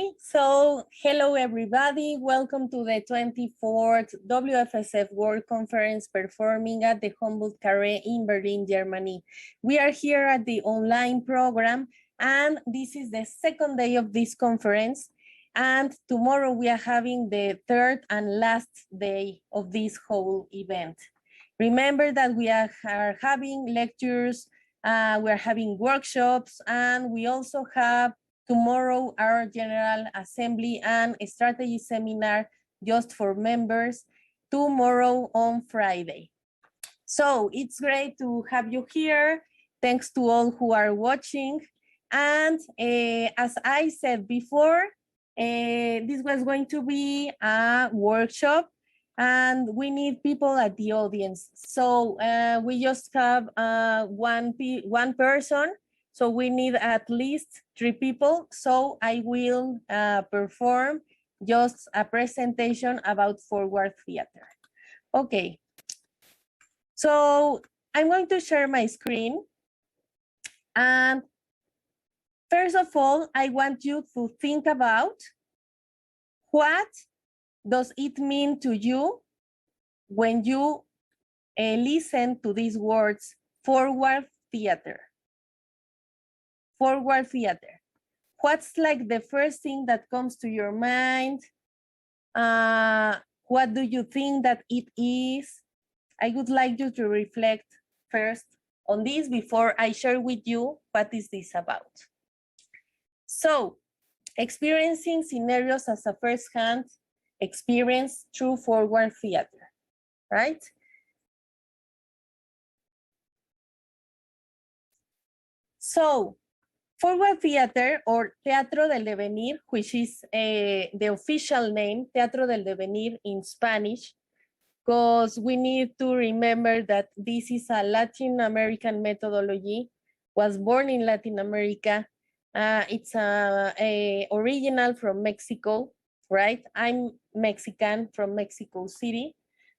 Okay, so hello everybody. Welcome to the 24th WFSF World Conference performing at the Humboldt Carré in Berlin, Germany. We are here at the online program and this is the second day of this conference. And tomorrow we are having the third and last day of this whole event. Remember that we are having lectures, we're having workshops, and we also have tomorrow our General Assembly and a strategy seminar just for members tomorrow on Friday. So it's great to have you here. Thanks to all who are watching. And as I said before, this was going to be a workshop and we need people at the audience. So we just have one person. So we need at least 3 people. So I will perform just a presentation about forward theater. Okay. So I'm going to share my screen. And first of all, I want you to think about what does it mean to you when you listen to these words, forward theater. Forward theater. What's like the first thing that comes to your mind? What do you think that it is? I would like you to reflect first on this before I share with you what is this about. So, experiencing scenarios as a first-hand experience through forward theater, right? So, forward theater or Teatro del Devenir, which is the official name, Teatro del Devenir in Spanish, because we need to remember that this is a Latin American methodology, was born in Latin America. It's a original from Mexico, right? I'm Mexican from Mexico City.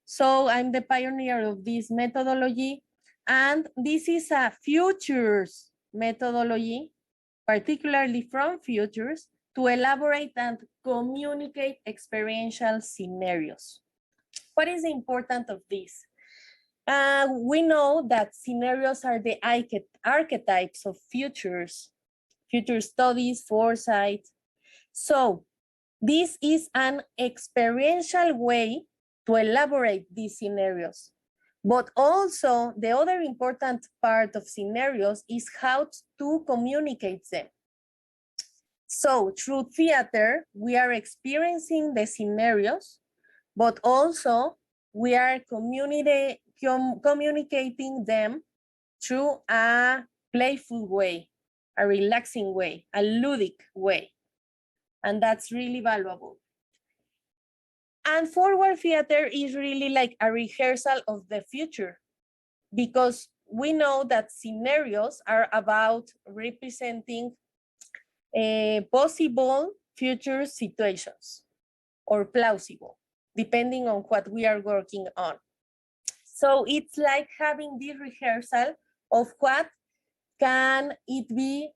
So I'm the pioneer of this methodology. And this is a futures methodology, particularly from futures, to elaborate and communicate experiential scenarios. What is the importance of this? We know that scenarios are the archetypes of futures, future studies, foresight. So this is an experiential way to elaborate these scenarios. But also the other important part of scenarios is how to communicate them. So through theater, we are experiencing the scenarios, but also we are communicating them through a playful way, a relaxing way, a ludic way. And that's really valuable. And forward theater is really like a rehearsal of the future because we know that scenarios are about representing possible future situations or plausible, depending on what we are working on. So it's like having this rehearsal of what can it be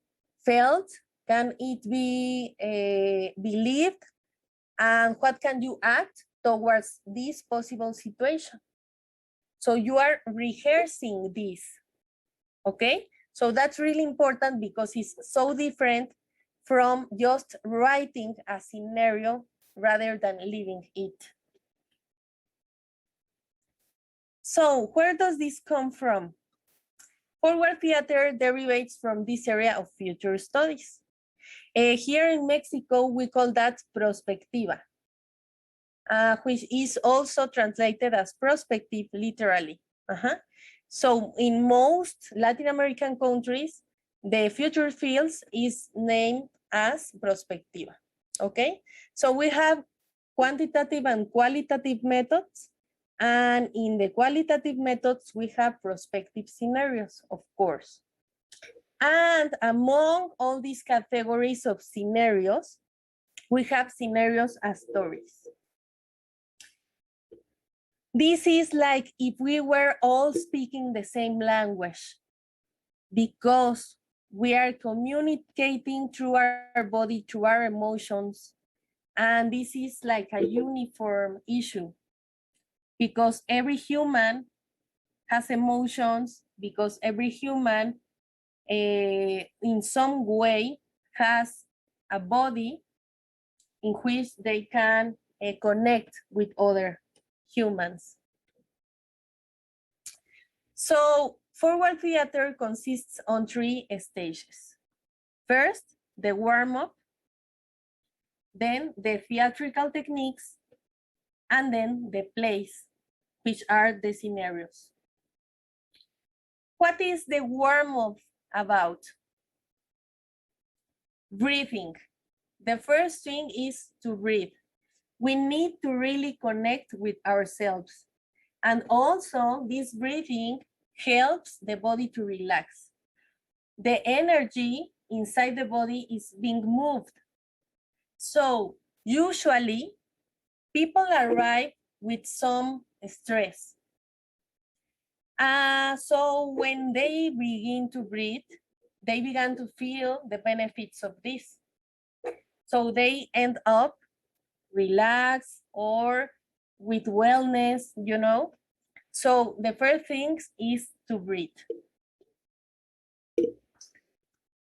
felt, can it be believed, and what can you act towards this possible situation. So you are rehearsing this, okay? So that's really important because it's so different from just writing a scenario rather than living it. So where does this come from? Forward theater derivates from this area of future studies. Here in Mexico, we call that prospectiva, which is also translated as prospective literally. So in most Latin American countries, the future fields is named as prospectiva, okay? So we have quantitative and qualitative methods, and in the qualitative methods, we have prospective scenarios, of course. And among all these categories of scenarios, we have scenarios as stories. This is like if we were all speaking the same language, because we are communicating through our body, through our emotions. And this is like a uniform issue because every human has emotions, because every human in some way has a body in which they can connect with other humans. So forward theater consists on 3 stages. First, the warm-up, then the theatrical techniques, and then the plays, which are the scenarios. What is the warm-up about? Breathing. The first thing is to breathe. We need to really connect with ourselves. And also, this breathing helps the body to relax. The energy inside the body is being moved. So usually, people arrive with some stress. So when they begin to breathe, they begin to feel the benefits of this. So they end up relaxed or with wellness, you know. So the first thing is to breathe.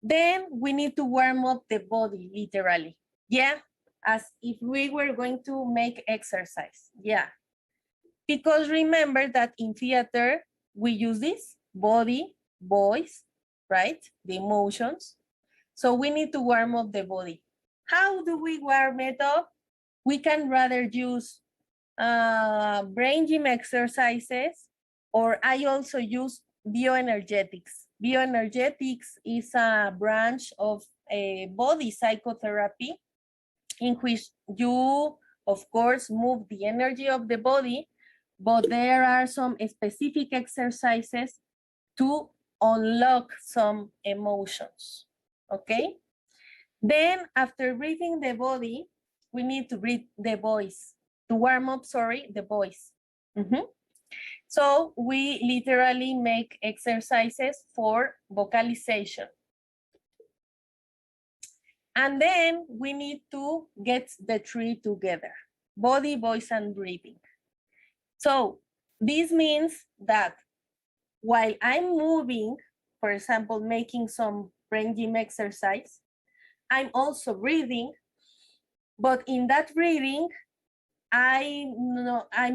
Then we need to warm up the body, literally. Yeah, as if we were going to make exercise. Yeah. Because remember that in theater, we use this body, voice, right? The emotions. So we need to warm up the body. How do we warm it up? We can rather use brain gym exercises, or I also use bioenergetics. Bioenergetics is a branch of a body psychotherapy in which you, of course, move the energy of the body, but there are some specific exercises to unlock some emotions, okay? Then after breathing the body, we need to breathe the voice, to warm up, the voice. So we literally make exercises for vocalization. And then we need to get the 3 together, body, voice, and breathing. So this means that while I'm moving, for example, making some brain gym exercise, I'm also breathing, but in that breathing, I'm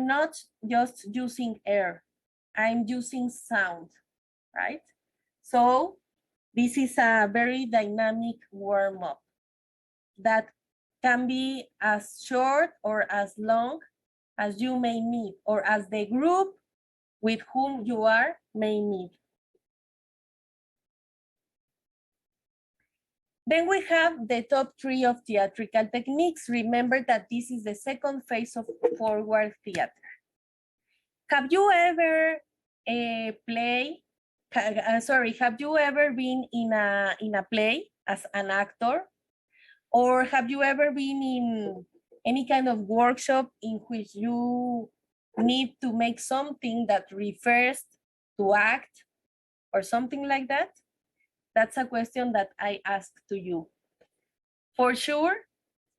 not just using air, I'm using sound, right? So this is a very dynamic warm-up that can be as short or as long as you may need, or as the group with whom you are may need. Then we have the top 3 of theatrical techniques. Remember that this is the second phase of forward theater. Have you ever have you ever been in a play as an actor? Or have you ever been in any kind of workshop in which you need to make something that refers to act or something like that? That's a question that I ask to you. For sure,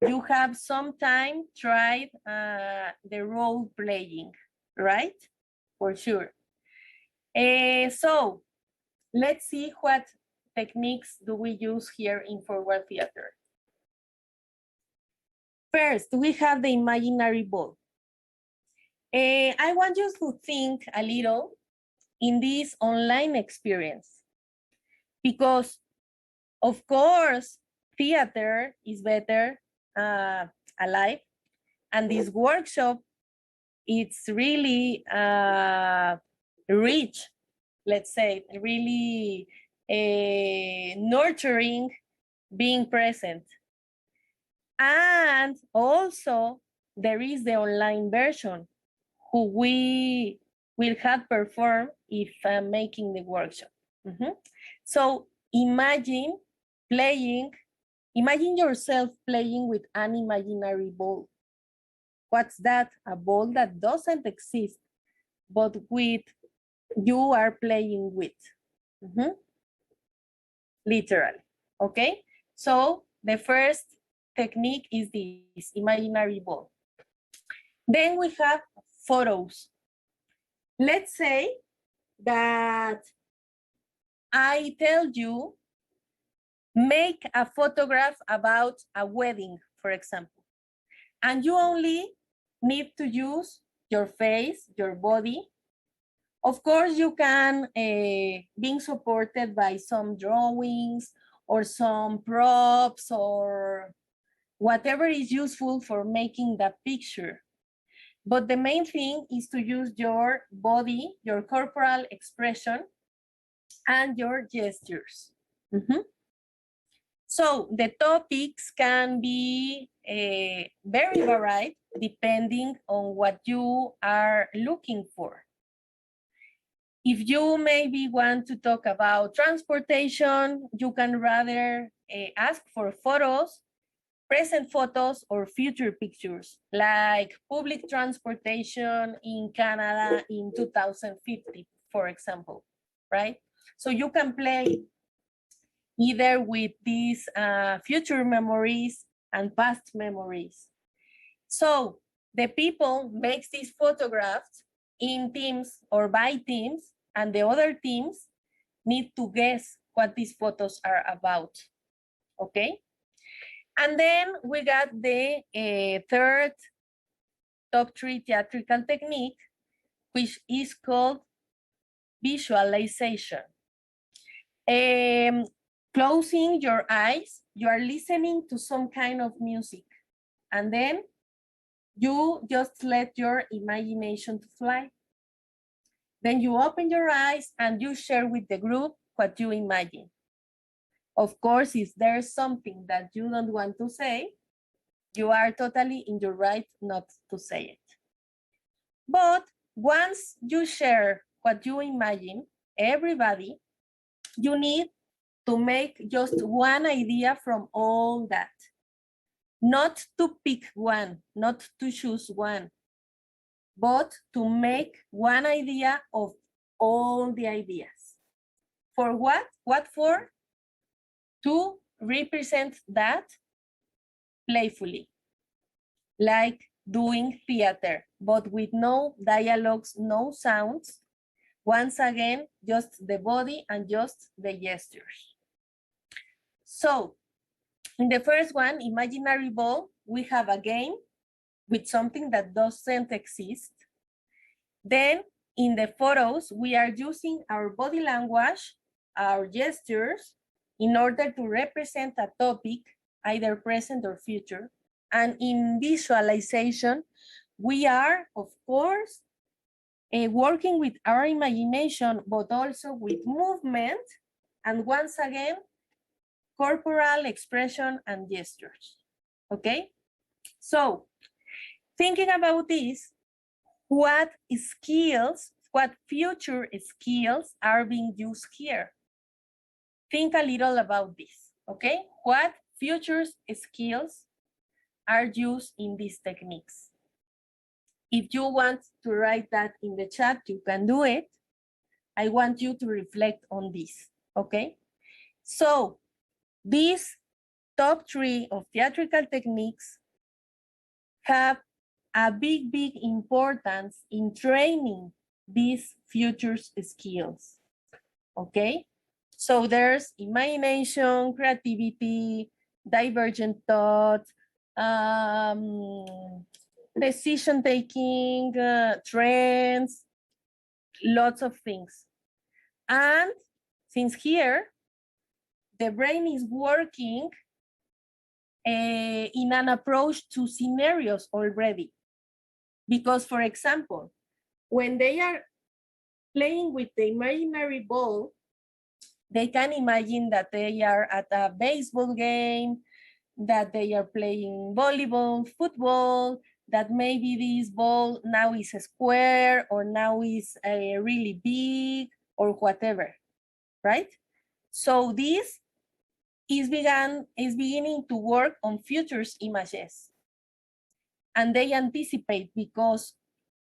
you have sometime tried the role playing, right? For sure. So let's see what techniques do we use here in forward theater. First, we have the imaginary ball. I want you to think a little in this online experience, because of course, theater is better alive, and this workshop, it's really rich, let's say, really nurturing being present. And also, there is the online version, who we will have performed if making the workshop. So imagine yourself playing with an imaginary ball. What's that? A ball that doesn't exist, but with you are playing with. literally, okay? So the first technique is this imaginary ball. Then we have photos. Let's say that I tell you, make a photograph about a wedding, for example, and you only need to use your face, your body. Of course, you can being supported by some drawings or some props or whatever is useful for making that picture. But the main thing is to use your body, your corporal expression, and your gestures. So the topics can be very varied depending on what you are looking for. If you maybe want to talk about transportation, you can rather ask for photos, present photos, or future pictures, like public transportation in Canada in 2050, for example, right? So you can play either with these future memories and past memories. So the people makes these photographs in teams or by teams, and the other teams need to guess what these photos are about, okay? And then we got the third top 3 theatrical technique, which is called visualization. Closing your eyes, you are listening to some kind of music, and then you just let your imagination to fly. Then you open your eyes and you share with the group what you imagine. Of course, if there's something that you don't want to say, you are totally in your right not to say it. But once you share what you imagine, everybody, you need to make just one idea from all that. Not to pick one, not to choose one, but to make one idea of all the ideas. For what? What for? To represent that playfully, like doing theater, but with no dialogues, no sounds. Once again, just the body and just the gestures. So, in the first one, imaginary ball, we have a game with something that doesn't exist. Then in the photos, we are using our body language, our gestures, in order to represent a topic, either present or future. And in visualization, we are, of course, working with our imagination, but also with movement, and once again, corporal expression and gestures, okay? So, thinking about this, what skills, what future skills are being used here? Think a little about this, okay? What future skills are used in these techniques? If you want to write that in the chat, you can do it. I want you to reflect on this, okay? So, these top 3 of theatrical techniques have a big importance in training these future skills, okay? So there's imagination, creativity, divergent thought, decision-taking, trends, lots of things. And since here, the brain is working in an approach to scenarios already. Because, for example, when they are playing with the imaginary ball, they can imagine that they are at a baseball game, that they are playing volleyball, football, that maybe this ball now is a square or now is really big or whatever, right? So this is beginning to work on futures images. And they anticipate because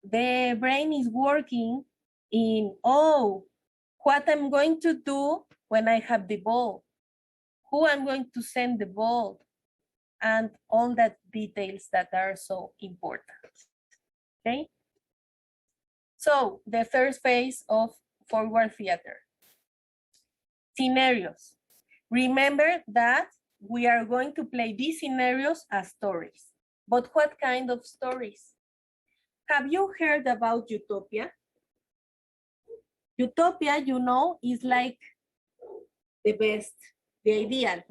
the brain is working in, oh, what I'm going to do when I have the ball. who I'm going to send the ball, and all that details that are so important, okay? So the first phase of forward theater. Scenarios. Remember that we are going to play these scenarios as stories. But what kind of stories? Have you heard about utopia? Utopia, you know, is like the best, the ideal.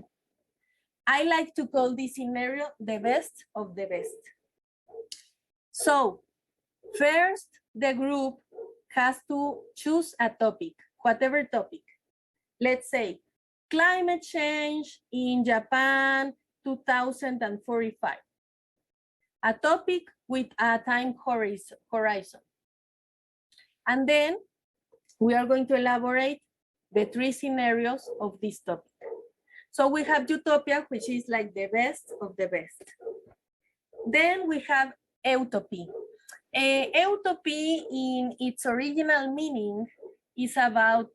I like to call this scenario the best of the best. So first, the group has to choose a topic, whatever topic. Let's say climate change in Japan 2045. A topic with a time horizon. And then we are going to elaborate the 3 scenarios of this topic. So we have utopia, which is like the best of the best. Then we have utopia. Utopia in its original meaning is about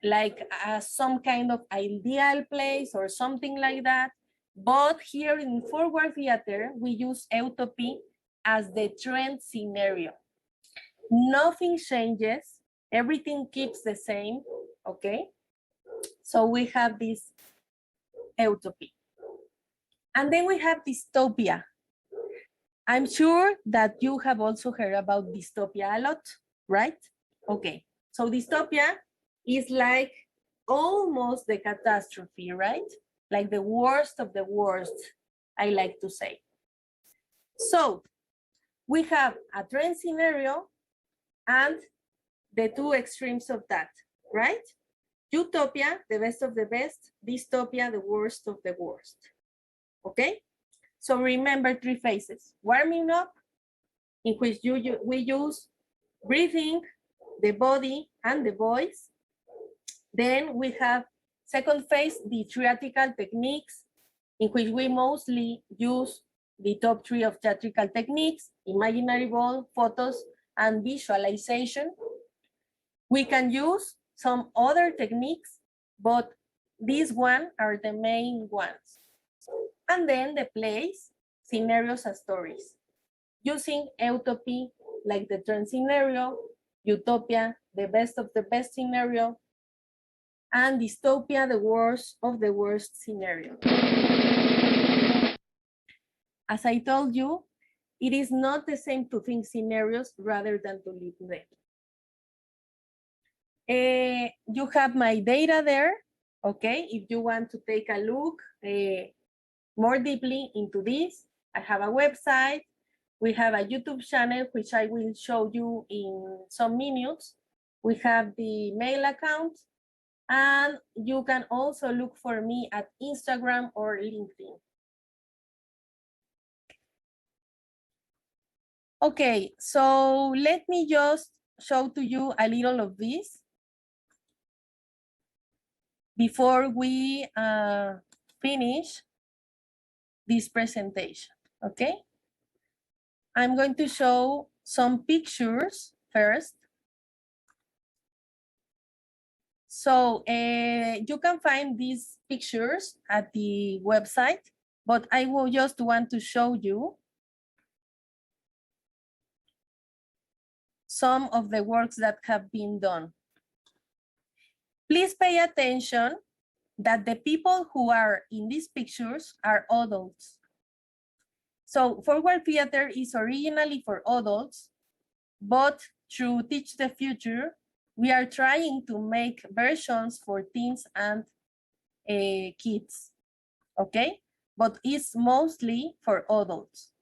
like some kind of ideal place or something like that. But here in forward theater, we use utopia as the trend scenario. Nothing changes, everything keeps the same, okay? So we have this utopia. And then we have dystopia. I'm sure that you have also heard about dystopia a lot, right? Okay, so dystopia is like almost the catastrophe, right? Like the worst of the worst, I like to say. So we have a trend scenario and the 2 extremes of that, right? Utopia, the best of the best, dystopia, the worst of the worst, okay? So remember 3 phases: warming up, in which we use breathing, the body, and the voice. Then we have second phase, the theatrical techniques, in which we mostly use the top 3 of theatrical techniques: imaginary ball, photos, and visualization. We can use some other techniques, but these one are the main ones. And then the plays, scenarios and stories, using utopia, like the trend scenario, utopia, the best of the best scenario, and dystopia, the worst of the worst scenario. As I told you, it is not the same to think scenarios rather than to live them. You have my data there, okay? If you want to take a look more deeply into this, I have a website. We have a YouTube channel, which I will show you in some minutes. We have the mail account, and you can also look for me at Instagram or LinkedIn. Okay, so let me just show to you a little of this before we finish this presentation, okay? I'm going to show some pictures first. So you can find these pictures at the website, but I will just want to show you some of the works that have been done. Please pay attention that the people who are in these pictures are adults. So forward theater is originally for adults, but through Teach the Future, we are trying to make versions for teens and kids, okay? But it's mostly for adults.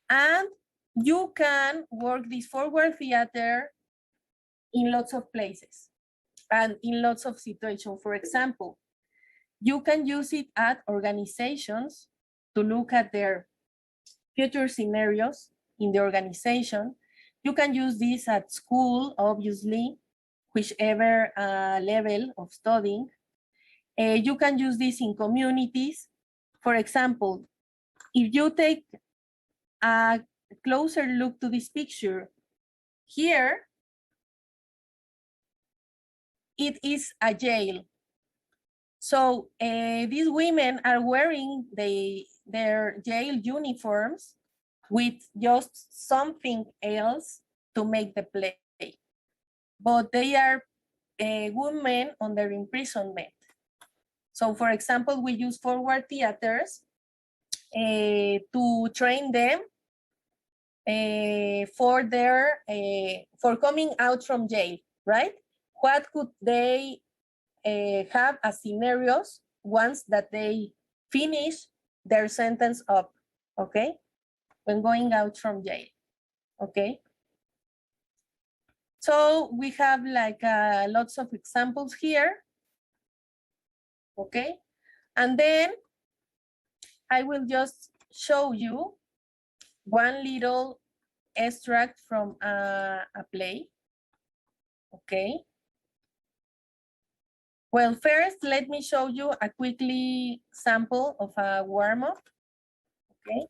And you can work this forward theater in lots of places and in lots of situations. For example, you can use it at organizations to look at their future scenarios in the organization. You can use this at school, obviously, whichever level of studying. You can use this in communities. For example, if you take a closer look to this picture, here, it is a jail. So these women are wearing their jail uniforms with just something else to make the play. But they are women under imprisonment. So for example, we use forward theaters to train them for coming out from jail, right? What could they have as scenarios once that they finish their sentence up, okay? When going out from jail, okay? So we have like lots of examples here, okay? And then I will just show you one little extract from a play, okay? Well, first, let me show you a quickly sample of a warm-up, okay?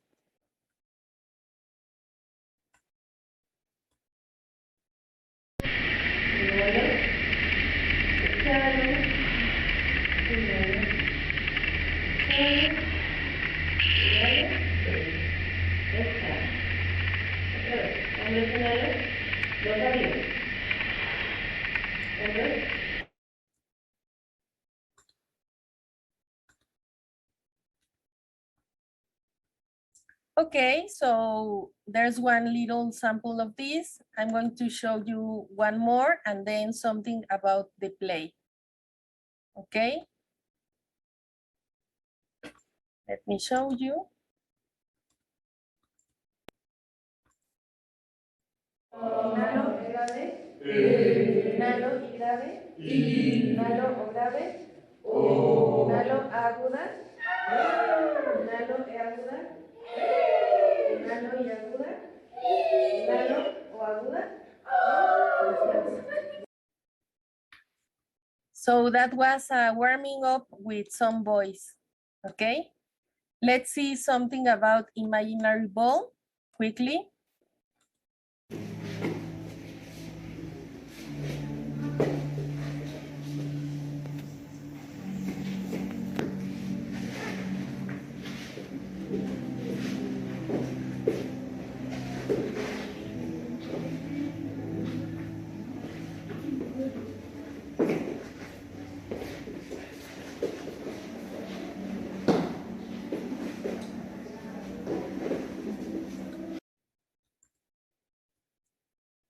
Okay, so there's one little sample of this. I'm going to show you one more and then something about the play. Okay, let me show you. Inhalo grave, inhalo y grave, inhalo o grave, inhalo aguda, inhalo e aguda, inhalo y aguda, inhalo o aguda. So that was a warming up with some boys, okay? Let's see something about imaginary ball quickly.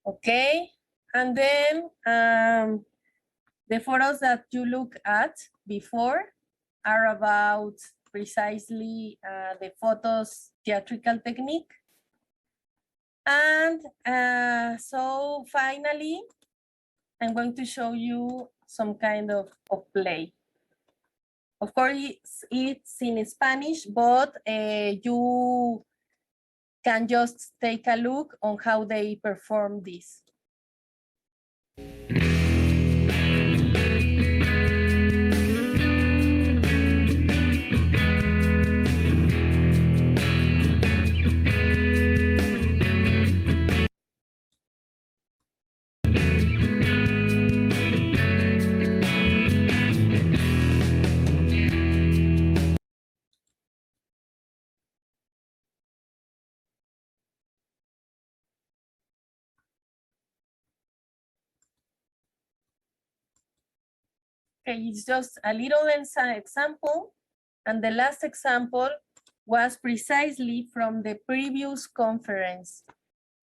Okay, and then the photos that you look at before are about precisely the photos theatrical technique. And so finally, I'm going to show you some kind of play. Of course, it's in Spanish, but you can just take a look on how they perform this. Okay, it's just a little example. And the last example was precisely from the previous conference,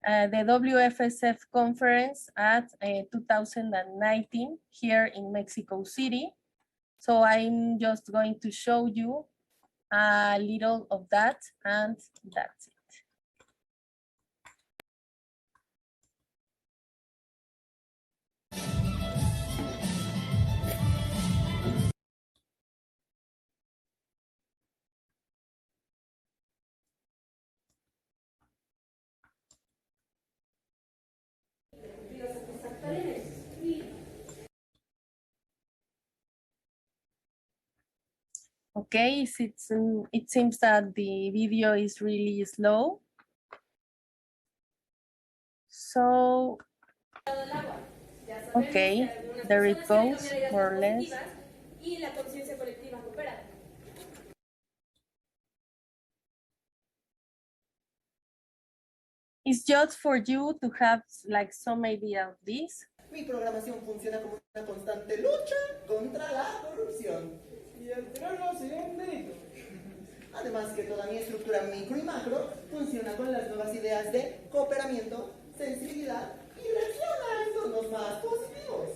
the WFSF conference at 2019 here in Mexico City. So I'm just going to show you a little of that, and that's it. Okay, it seems that the video is really slow. So, okay, there it goes, more or less. y la conciencia colectiva coopera. It's just for you to have like some idea of this. Mi programación funciona como una constante lucha contra la corrupción. Y alterarlo sería un mérito. Además que toda mi estructura micro y macro funciona con las nuevas ideas de cooperamiento, sensibilidad y reacción a entornos más positivos.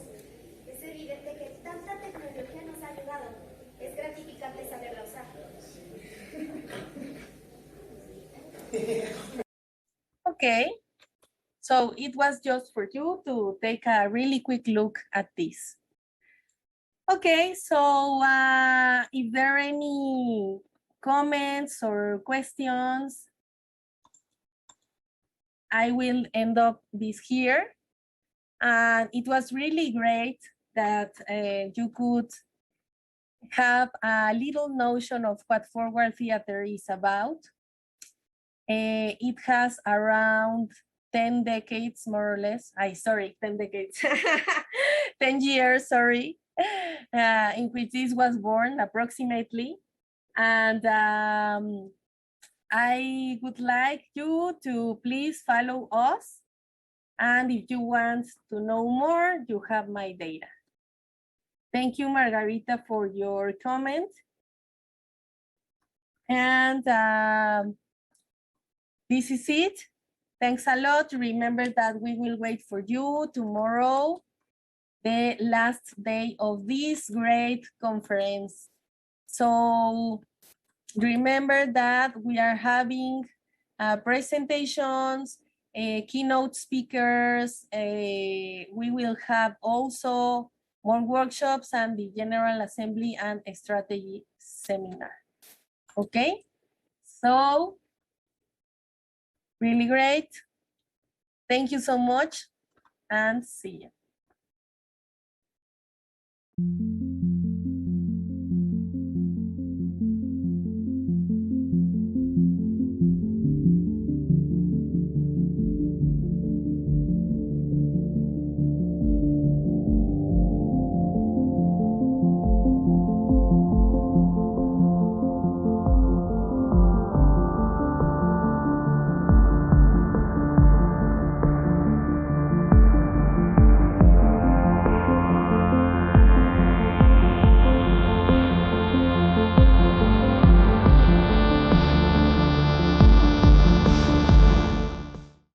Es evidente que tanta tecnología nos ha ayudado. Es gratificante saberla usar. Okay, so it was just for you to take a really quick look at this. Okay, so if there are any comments or questions, I will end up this here. And it was really great that you could have a little notion of what forward theater is about. It has around 10 decades, more or less. 10 decades, 10 years, sorry, in which this was born approximately. And I would like you to please follow us. And if you want to know more, you have my data. Thank you, Margarita, for your comment. And this is it. Thanks a lot. Remember that we will wait for you tomorrow, the last day of this great conference. So remember that we are having presentations, keynote speakers. We will have also more workshops and the General Assembly and Strategy Seminar. Okay, so really great. Thank you so much and see you.